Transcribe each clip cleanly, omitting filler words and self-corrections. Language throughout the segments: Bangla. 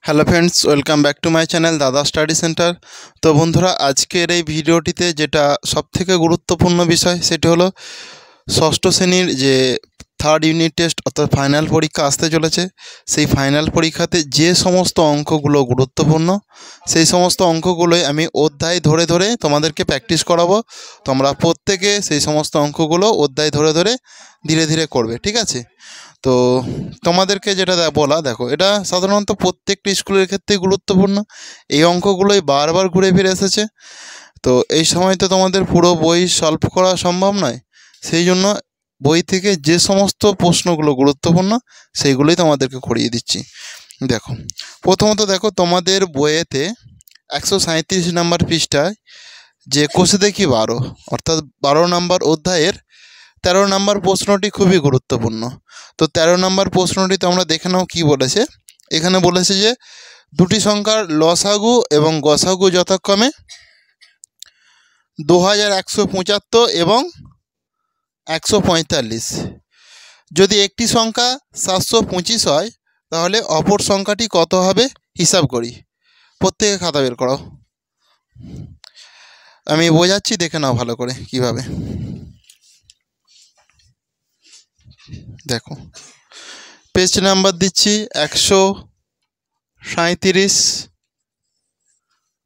Hello friends, welcome back to my channel দাদা স্টাডি সেন্টার। তো বন্ধুরা, আজকের এই ভিডিওটিতে যেটা সবথেকে গুরুত্বপূর্ণ বিষয় সেটি হলো ষষ্ঠ শ্রেণীর যে থার্ড ইউনিট টেস্ট অর্থাৎ ফাইনাল পরীক্ষা আসতে চলেছে। সেই ফাইনাল পরীক্ষাতে যে সমস্ত অঙ্কগুলো গুরুত্বপূর্ণ সেই সমস্ত অঙ্কগুলোই আমি অধ্যায় ধরে ধরে তোমাদেরকে প্র্যাকটিস করাবো। তোমরা প্রত্যেকে সেই সমস্ত অঙ্কগুলো অধ্যায় ধরে ধরে ধীরে ধীরে করবে, ঠিক আছে? তো তোমাদেরকে যেটা বলা, দেখো, এটা সাধারণত প্রত্যেকটি স্কুলের ক্ষেত্রেই গুরুত্বপূর্ণ। এই অঙ্কগুলোই বারবার ঘুরে ফিরে এসেছে। তো এই সময় তো তোমাদের পুরো বই সলভ করা সম্ভব নয়, সেই জন্য বই থেকে যে সমস্ত প্রশ্নগুলো গুরুত্বপূর্ণ সেইগুলোই তোমাদেরকে করিয়ে দিচ্ছি। দেখো, প্রথমত দেখো, তোমাদের বইয়েতে 137 নম্বর পৃষ্ঠায় যে কোষে দেখি 12 অর্থাৎ 12 নম্বর অধ্যায়ের 13 নম্বর প্রশ্নটি খুবই গুরুত্বপূর্ণ। তো 13 নম্বর প্রশ্নটি তোমরা দেখে নাও কী বলেছে। এখানে বলেছে যে দুটি সংখ্যার লসাগু এবং গসাগু যথাক্রমে 2175 এবং 145। যদি একটি সংখ্যা 725 হয় তাহলে অপর সংখ্যাটি কত হবে হিসাব করি। প্রত্যেকে খাতা বের করো, আমি বোঝাচ্ছি, দেখে নাও ভালো করে কিভাবে। দেখো, পেজ নাম্বার দিচ্ছি 137,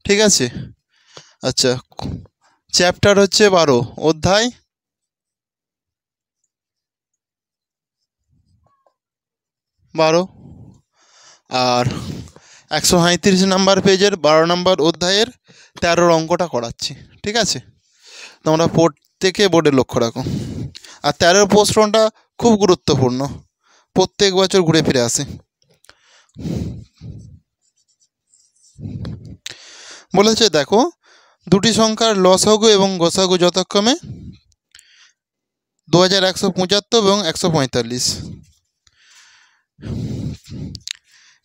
ঠিক আছে? আচ্ছা, চ্যাপ্টার হচ্ছে 12, অধ্যায় 12, আর 137 নম্বর পেজের 12 নম্বর অধ্যায়ের 13 অঙ্কটা করাচ্ছি, ঠিক আছে? তোমরা প্রত্যেকে বোর্ডে লক্ষ্য রাখো। আর 13 প্রশ্নটা খুব গুরুত্বপূর্ণ, প্রত্যেক বছর ঘুরে ফিরে আসে। বলেছে দেখো, দুটি সংখ্যার লসাগু এবং গসাগু যথাক্রমে 2175 এবং 145।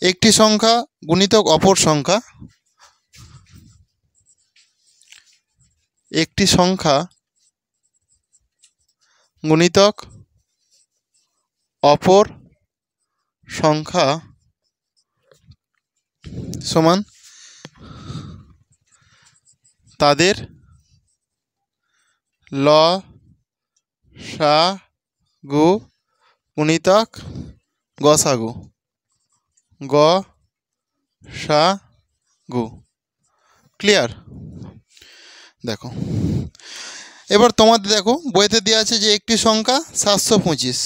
একটি সংখ্যা গুণিতক অপর সংখ্যা, একটি সংখ্যা গুণিতক অপর সংখ্যা সমান তাদের লসাগু গুণিতক গসাগু, গসাগু। ক্লিয়ার? দেখো, এবার তোমাদের দেখো বইতে দেওয়া আছে যে একটি সংখ্যা 725,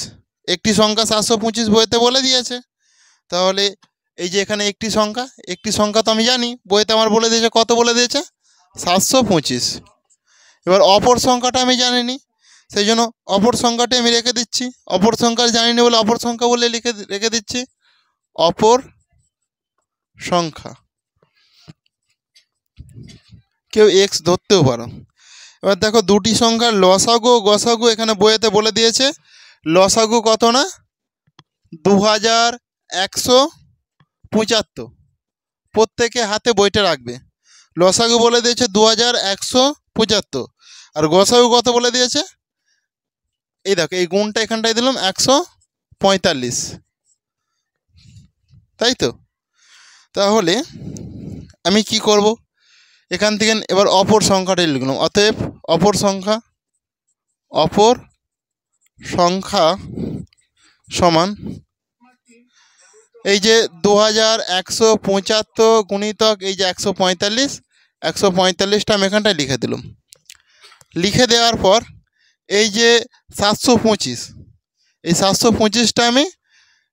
একটি সংখ্যা 725 বইতে বলে দিয়েছে। তাহলে এই যে এখানে একটি সংখ্যা তো আমি জানি, বইতে আমার বলে দিয়েছে, কত বলে দিয়েছে? 725। এবার অপর সংখ্যাটা আমি জানিনি, সেই জন্য অপর সংখ্যাটি আমি রেখে দিচ্ছি। অপর সংখ্যা জানিনি বলে অপর সংখ্যা বলে রেখে দিচ্ছি, অপর সংখ্যা। কেউ এক্স ধরতেও পারো। এবার দেখো, দুটি সংখ্যার লসাগু গসাগু এখানে বইয়েতে বলে দিয়েছে। লসাগু কত না 2175। প্রত্যেকে হাতে বইটা রাখবে। লসাগু বলে দিয়েছে 2175, আর গসাগু কত বলে দিয়েছে? এই দেখো, এই গুণটা এখানটায় দিলাম 145, তাই তো? তাহলে আমি কি করব, এখান থেকে এবার অপর সংখ্যাটাই লিখলাম। অতএব অপর সংখ্যা সমান এই যে 2175 গুণিতক এই যে 145, 145টা আমি এখানটায় লিখে দিলাম। লিখে দেওয়ার পর এই যে 725, এই 725টা আমি,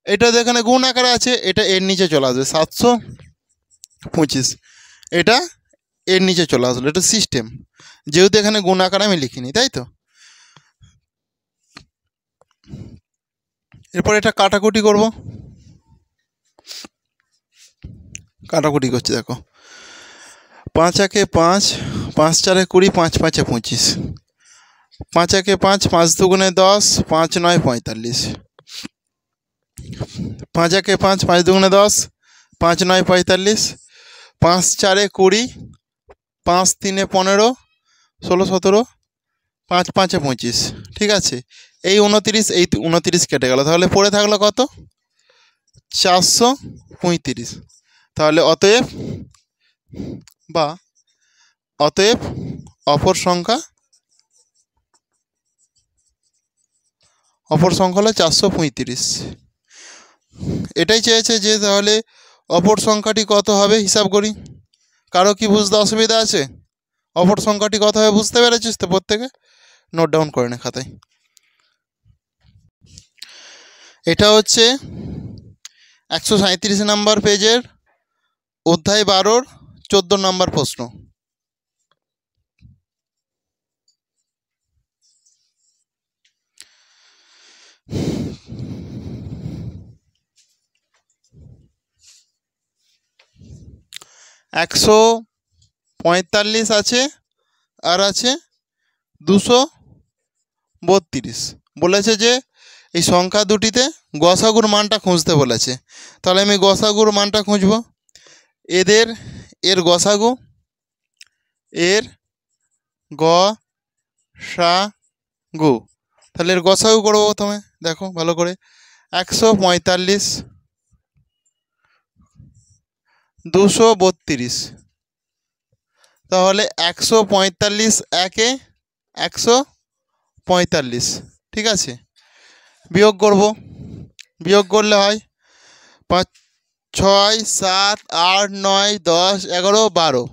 এটা যেখানে গুণ আকারে আছে এটা এর নিচে চলে আসবে। 725 এটা এর নিচে চলে আসলো, এটা সিস্টেম, যেহেতু এখানে গুণ আকারে আমি লিখিনি, তাই তো? এরপর এটা কাটাকুটি করব। কাটাকুটি করছি, দেখো, 5 একে 5, 5 4 20, 5 5 25, 5 একে 5, 5 দুগুণে 10, 5 9 45, 5 একে 5, 5 দুগুণে 10, 5 9 45, 5 4 20, 5 3 15, 16 17, 5 5 25, ঠিক আছে? এই 29, এই 29 কেটে গেল, তাহলে পড়ে থাকলো কত? 435। তাহলে অতএব অপর সংখ্যা হলো 435। এটাই চেয়েছে যে তাহলে অপর সংখ্যাটি কত হবে হিসাব করি। কারো কি বুঝতে অসুবিধা আছে? অপর সংখ্যাটি কত হবে বুঝতে পেরেছিস তো? প্রত্যেকে নোট ডাউন করে নে খাতায়। এটা হচ্ছে 137 নম্বর পেজের অধ্যায় 12-র 14 নম্বর প্রশ্ন। একশো 45 আছে আর আছে 232। বলেছে যে এই সংখ্যা দুটিতে গসাগুর মানটা খুঁজতে বলেছে। তাহলে আমি গসাগুর মানটা খুঁজব। এর গসাগু, এর গসাগু। তাহলে এর গসাগু করবো প্রথমে, দেখো ভালো করে। 145 232। তাহলে 145 একে 145, ঠিক আছে। বিয়োগ করব, বিয়োগ করলে হয় 5 6 7 8 9 10 11 12।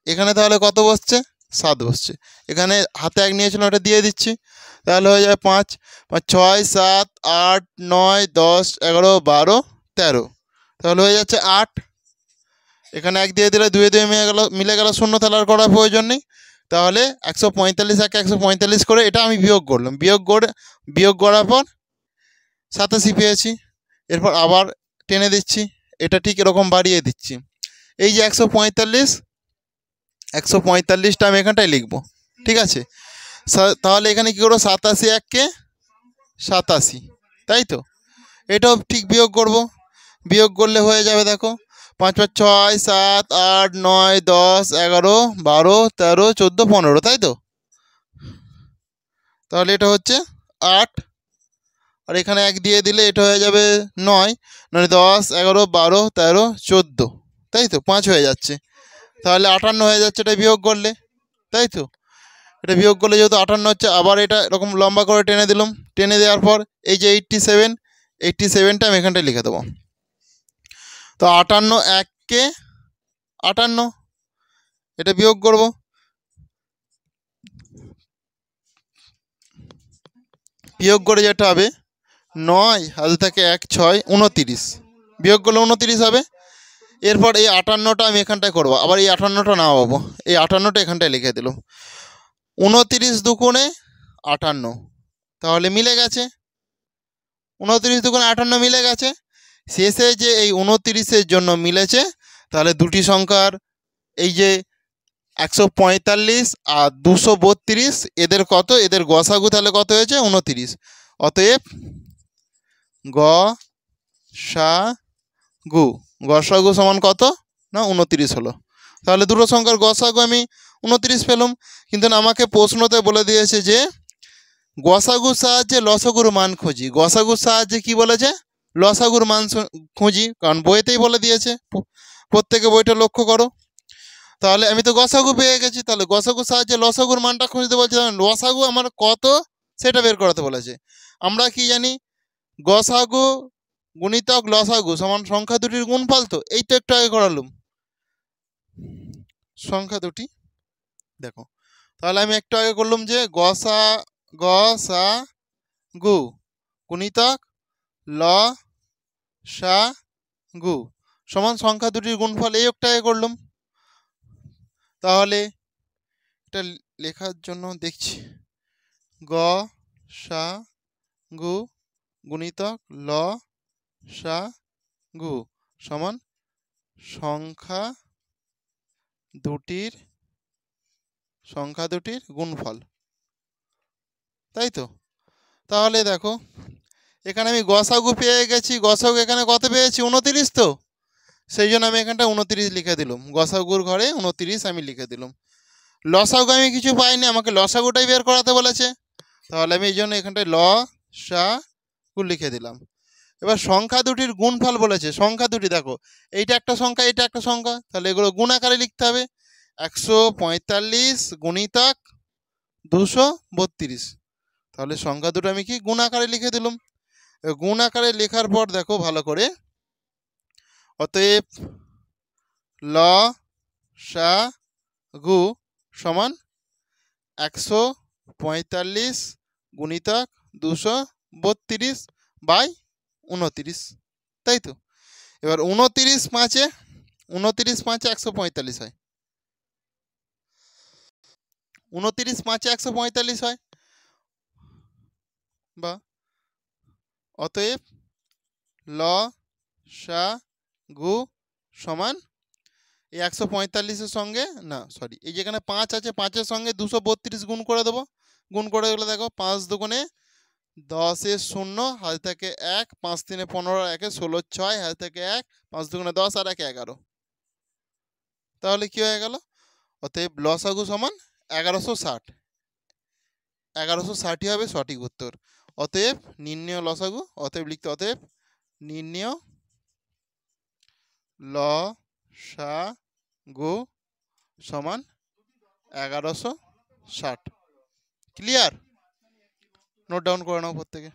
এখানে তাহলে কত বসছে? 7 বসছে। এখানে হাতে 1 নিয়েছিলাম, ওটা দিয়ে দিচ্ছি। তাহলে হয়ে যায় 5 6 7 8 9 10 11 12 13। তাহলে হয়ে যাচ্ছে 8। এখানে 1 দিয়ে দিলে 2 2 মিলে গেল 0, তাহলে আর করার প্রয়োজন নেই। তাহলে 145 একে 145 করে এটা আমি বিয়োগ করলাম। বিয়োগ করার পর 87 পেয়েছি। এরপর আবার টেনে দিচ্ছি, এটা ঠিক এরকম বাড়িয়ে দিচ্ছি। এই যে 145টা আমি এখানটায় লিখব, ঠিক আছে। তাহলে এখানে কী করবো? 87 1 87, তাই তো। এটাও ঠিক বিয়োগ করব। বিয়োগ করলে হয়ে যাবে, দেখো 5 5 6 7 8 9 10 11 12 13 14 15, তাই তো। তাহলে এটা হচ্ছে 8, আর এখানে 1 দিয়ে দিলে এটা হয়ে যাবে 9 9 10 11 12 13 14, তাই তো। 5 হয়ে যাচ্ছে, তাহলে 58 হয়ে যাচ্ছে এটা বিয়োগ করলে, তাই তো। এটা বিয়োগ করলে যেহেতু 58 হচ্ছে, আবার এটা এরকম লম্বা করে টেনে দিলাম। টেনে দেওয়ার পর এই যে 87টা আমি এখানটায় লিখে দেবো। তো 58 1 58, এটা বিয়োগ করব। বিয়োগ করে যেটা হবে 9 হাতে থাকে 1 6 29, বিয়োগ করলে 29 হবে। এরপর এই 58টা আমি এখানটায় করবো, আবার এই 58টা না পাবো, এই 58টা এখানটায় লিখে দিলাম। 29 দুগুণে 58, তাহলে মিলে গেছে। 29 দুগুণে 58 মিলে গেছে। শেষে যে এই 29-এর জন্য মিলেছে, তাহলে দুটি সংখ্যার এই যে 145 আর 232 এদের কত? এদের গসাগু তাহলে কত হয়েছে? 29। অতএব গসাগু সমান কত? না 29 হলো। তাহলে দুটো সংখ্যার গসাগু আমি 29 পেলাম। কিন্তু আমাকে প্রশ্নতে বলে দিয়েছে যে গসাগুর সাহায্যে লসাগুর মান খুঁজি। গসাগুর সাহায্যে কি বলেছে? লসাগুর মান খুঁজি, কারণ বইতেই বলে দিয়েছে। প্রত্যেকে বইটা লক্ষ্য করো। তাহলে আমি তো গসাগু পেয়ে গেছি, তাহলে গসাগুর সাহায্যে লসাগুর মানটা খুঁজতে বলছে। লসাগু আমার কত সেটা বের করাতে বলেছে। আমরা কি জানি? গসাগু গুণিতক লসাগু সমান সংখ্যা দুটির গুণফল। তো এই তো একটু আগে করালাম সংখ্যা দুটি, দেখো। তাহলে আমি একটু আগে করলাম যে গসাগু গুণিতক লসাগু সমান সংখ্যা দুটির গুণফল, এই একটা আগে করলাম। তাহলে এটা লেখার জন্য দেখছি, গসাগু গুণিতক লসাগু সমান সংখ্যা দুটির গুণফল, তাই তো। তাহলে দেখো এখানে আমি গসাগু পেয়ে গেছি। গসাগু এখানে কত পেয়েছি? 29। তো সেই জন্য আমি এখানটা 29 লিখে দিলাম। গসাগুর ঘরে 29 আমি লিখে দিলাম। লসাগু আমি কিছু পাইনি, আমাকে লসাগুটাই বের করাতে বলেছে। তাহলে আমি এই জন্য এখানটায় লসাগু লিখে দিলাম। এবার সংখ্যা দুটির গুণফল বলেছে, সংখ্যা দুটি দেখো, এইটা একটা সংখ্যা, এটা একটা সংখ্যা, তাহলে এগুলো গুণ আকারে লিখতে হবে। 145 গুণিতক 232, তাহলে সংখ্যা দুটো আমি কি গুণ আকারে লিখে দিলাম। গুণ আকারে লেখার পর দেখো ভালো করে, অতএব ল সা গু সমান 145 গুণিতক 232 বাই 29, তাই তো। এবার 29 5-এ 145 হয়, 29 5-এ 145 হয়, বা অতএব ল সা গু সমান এই 145-এর সঙ্গে না সরি এই যেখানে 5 আছে 5-এর সঙ্গে 232 গুণ করে দেবো। গুণ করে গেলে দেখো 5 দুগুণে 10 0 হাতে থেকে 1, 5 3 15 1 16 6 হাতে থেকে 1, 5 দুগুণে 10 আর 1 11, তাহলে কি হয়ে গেল, অতএব লসাগু সমান 1160, 1160ই হবে সঠিক উত্তর। অতএব নির্ণয় লসাগু, অতএব লিখতে অতএব নির্ণয় লসাগু সমান 1160। ক্লিয়ার? নোট ডাউন করে নাও প্রত্যেকে।